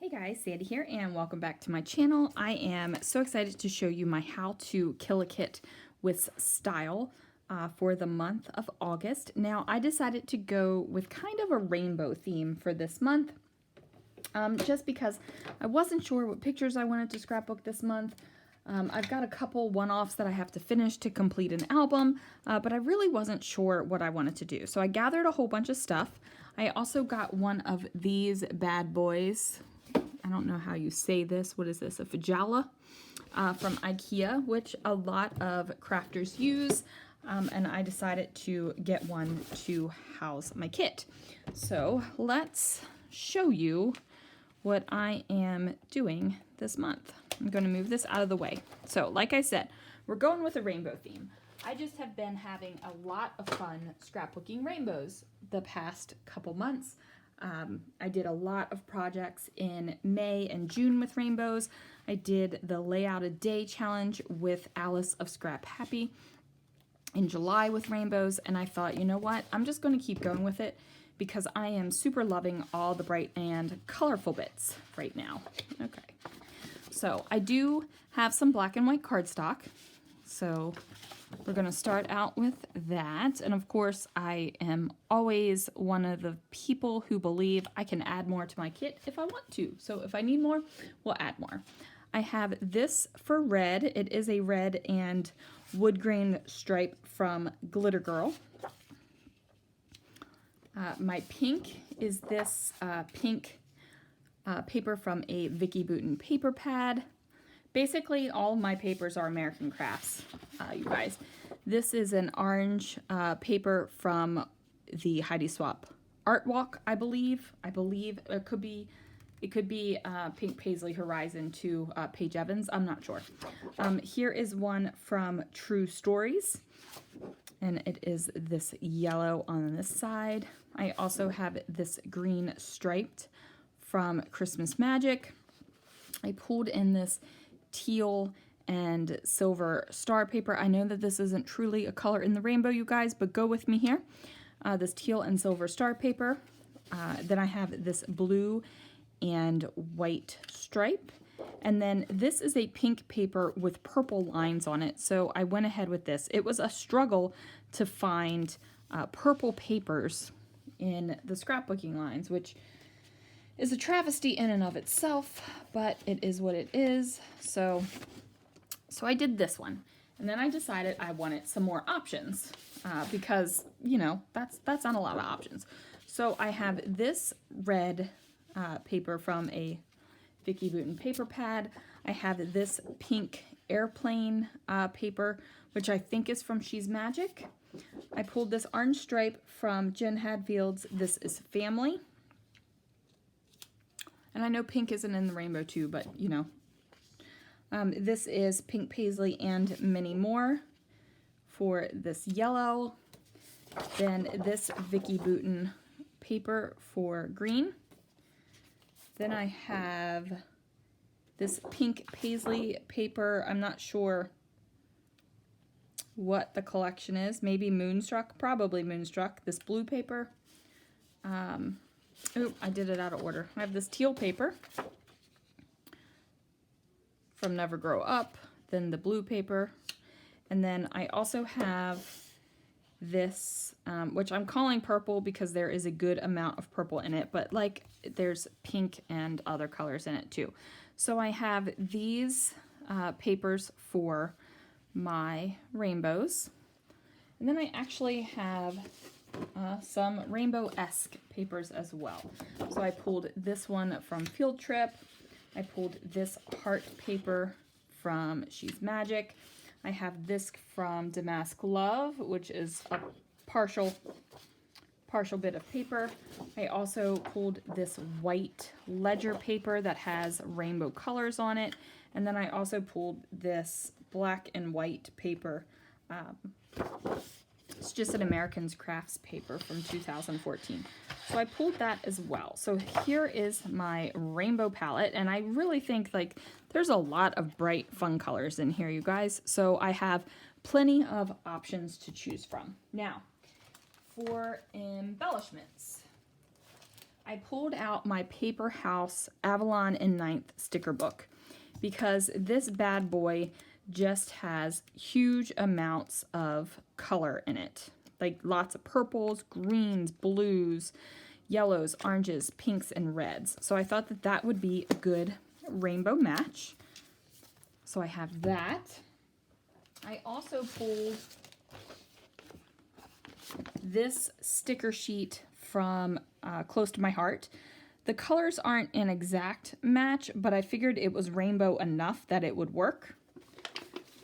Hey guys, Sandy here and welcome back to my channel. I am so excited to show you my how to kill a kit with style for the month of August. Now I decided to go with kind of a rainbow theme for this month just because I wasn't sure what pictures I wanted to scrapbook this month. I've got a couple one-offs that I have to finish to complete an album, but I really wasn't sure what I wanted to do. So I gathered a whole bunch of stuff. I also got one of these bad boys. I don't know how you say this. What is this? A fajala from IKEA, which a lot of crafters use. And I decided to get one to house my kit. So let's show you what I am doing this month. I'm going to move this out of the way. So like I said, we're going with a rainbow theme. I just have been having a lot of fun scrapbooking rainbows the past couple months. I did a lot of projects in May and June with rainbows. I did the Layout a Day challenge with Alice of Scrap Happy in July with rainbows, and I thought, you know what, I'm just going to keep going with it because I am super loving all the bright and colorful bits right now. Okay, so I do have some black and white cardstock, so we're going to start out with that. And of course, I am always one of the people who believe I can add more to my kit if I want to. So if I need more, we'll add more. I have this for red. It is a red and wood grain stripe from Glitter Girl. My pink is this pink paper from a Vicky Bouton paper pad. Basically, all of my papers are American crafts, you guys. This is an orange paper from the Heidi Swapp Art Walk, I believe. It could be Pink Paisley Horizon to Paige Evans. I'm not sure. Here is one from True Stories, and it is this yellow on this side. I also have this green striped from Christmas Magic. I pulled in this teal and silver star paper. I know that this isn't truly a color in the rainbow, you guys, but go with me here. This teal and silver star paper. Then I have this blue and white stripe. And then this is a pink paper with purple lines on it. So I went ahead with this. It was a struggle to find purple papers in the scrapbooking lines, which is a travesty in and of itself, but it is what it is. So I did this one, and then I decided I wanted some more options because, you know, that's not a lot of options. So I have this red paper from a Vicky Bouton paper pad. I have this pink airplane paper, which I think is from She's Magic. I pulled this orange stripe from Jen Hadfield's This Is Family. And I know pink isn't in the rainbow too, but you know. This is Pink Paisley and many more for this yellow. Then this Vicky Bouton paper for green. Then I have this Pink Paisley paper. I'm not sure what the collection is. Maybe Moonstruck, probably Moonstruck. This blue paper. Oh, I did it out of order. I have this teal paper from Never Grow Up, then the blue paper, and then I also have this, which I'm calling purple because there is a good amount of purple in it, but like there's pink and other colors in it too. So I have these papers for my rainbows, and then I actually have some rainbow-esque papers as well. So I pulled this one from Field Trip. I pulled this heart paper from She's Magic. I have this from Damask Love, which is a partial bit of paper. I also pulled this white ledger paper that has rainbow colors on it. And then I also pulled this black and white paper. It's just an American's Crafts paper from 2014. So I pulled that as well. So here is my rainbow palette, and I really think like there's a lot of bright, fun colors in here, you guys. So I have plenty of options to choose from. Now, for embellishments, I pulled out my Paper House Avalon and Ninth sticker book because this bad boy just has huge amounts of color in it. Like lots of purples, greens, blues, yellows, oranges, pinks, and reds. So I thought that that would be a good rainbow match. So I have that. I also pulled this sticker sheet from Close to My Heart. The colors aren't an exact match, but I figured it was rainbow enough that it would work.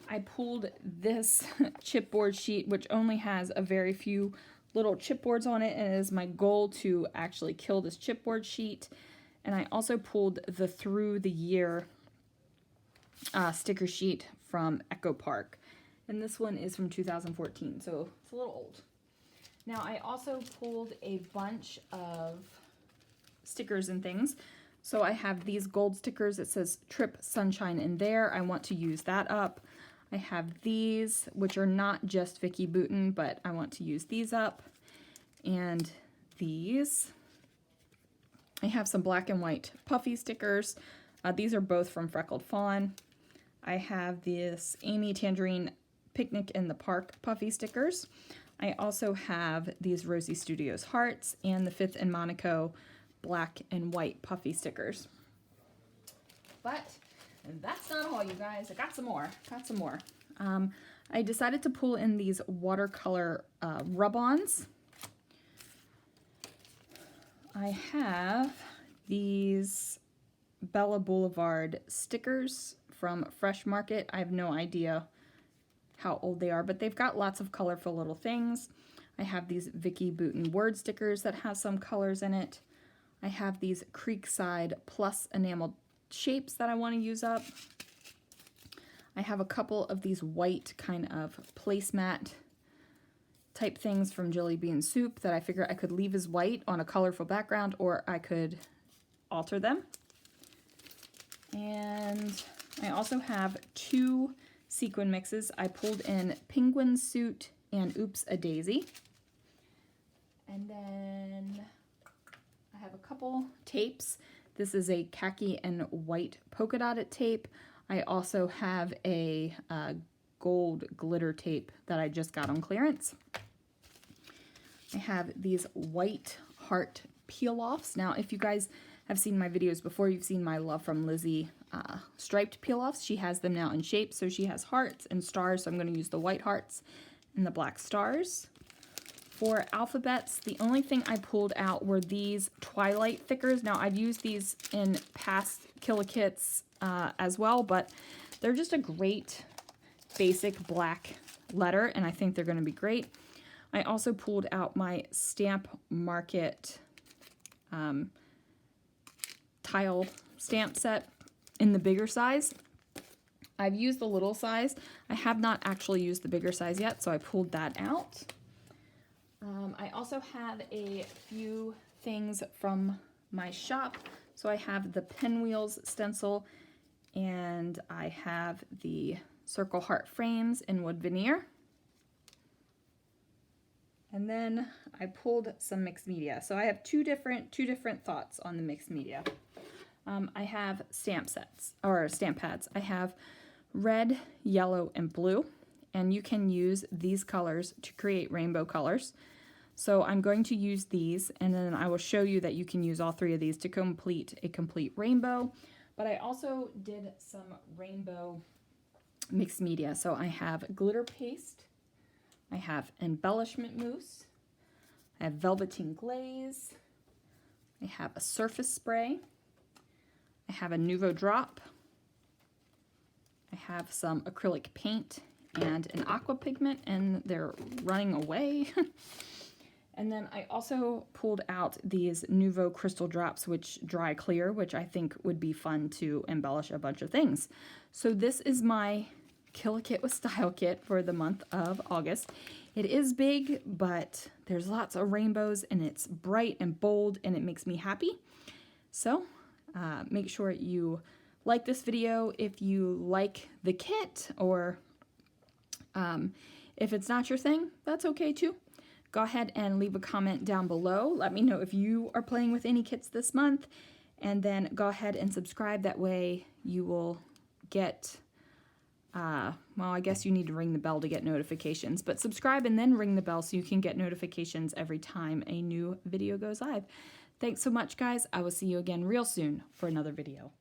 I pulled this chipboard sheet, which only has a very few little chipboards on it, and it is my goal to actually kill this chipboard sheet. And I also pulled the Through the Year sticker sheet from Echo Park. And this one is from 2014, so it's a little old. Now I also pulled a bunch of stickers and things. So I have these gold stickers. It says Trip Sunshine in there. I want to use that up. I have these, which are not just Vicky Bouton, but I want to use these up. And these. I have some black and white puffy stickers. These are both from Freckled Fawn. I have this Amy Tangerine Picnic in the Park puffy stickers. I also have these Rosie Studios hearts and the Fifth and Monaco black and white puffy stickers. But that's not all, you guys. I got some more. I decided to pull in these watercolor rub-ons. I have these Bella Boulevard stickers from Fresh Market. I have no idea how old they are, but they've got lots of colorful little things. I have these Vicky Bouton word stickers that have some colors in it. I have these Creekside Plus enamel shapes that I want to use up. I have a couple of these white kind of placemat type things from Jelly Bean Soup that I figure I could leave as white on a colorful background, or I could alter them. And I also have two sequin mixes. I pulled in Penguin Suit and Oops a Daisy. And then I have a couple tapes. This is a khaki and white polka dotted tape. I also have a gold glitter tape that I just got on clearance. I have these white heart peel-offs. Now, if you guys have seen my videos before, you've seen my Love from Lizzie striped peel-offs. She has them now in shape, so she has hearts and stars, so I'm going to use the white hearts and the black stars. For alphabets, the only thing I pulled out were these Twilight thickers. Now, I've used these in past Kill-A-Kits as well, but they're just a great basic black letter, and I think they're going to be great. I also pulled out my Stamp Market tile stamp set in the bigger size. I've used the little size. I have not actually used the bigger size yet, so I pulled that out. I also have a few things from my shop. So I have the Pinwheels stencil, and I have the circle heart frames in wood veneer. And then I pulled some mixed media. So I have two different thoughts on the mixed media. I have stamp sets, or stamp pads. I have red, yellow, and blue, and you can use these colors to create rainbow colors. So I'm going to use these, and then I will show you that you can use all three of these to complete a complete rainbow. But I also did some rainbow mixed media. So I have glitter paste, I have embellishment mousse, I have velveteen glaze, I have a surface spray, I have a Nuvo drop, I have some acrylic paint and an aqua pigment, and they're running away. And then I also pulled out these Nuvo crystal drops, which dry clear, which I think would be fun to embellish a bunch of things. So this is my Kill-A-Kit with Style kit for the month of August. It is big, but there's lots of rainbows, and it's bright and bold, and it makes me happy. So make sure you like this video if you like the kit, or if it's not your thing, that's okay too. go ahead and leave a comment down below. Let me know if you are playing with any kits this month, and then go ahead and subscribe. That way you will get, well, I guess you need to ring the bell to get notifications, but subscribe and then ring the bell so you can get notifications every time a new video goes live. Thanks so much, guys. I will see you again real soon for another video.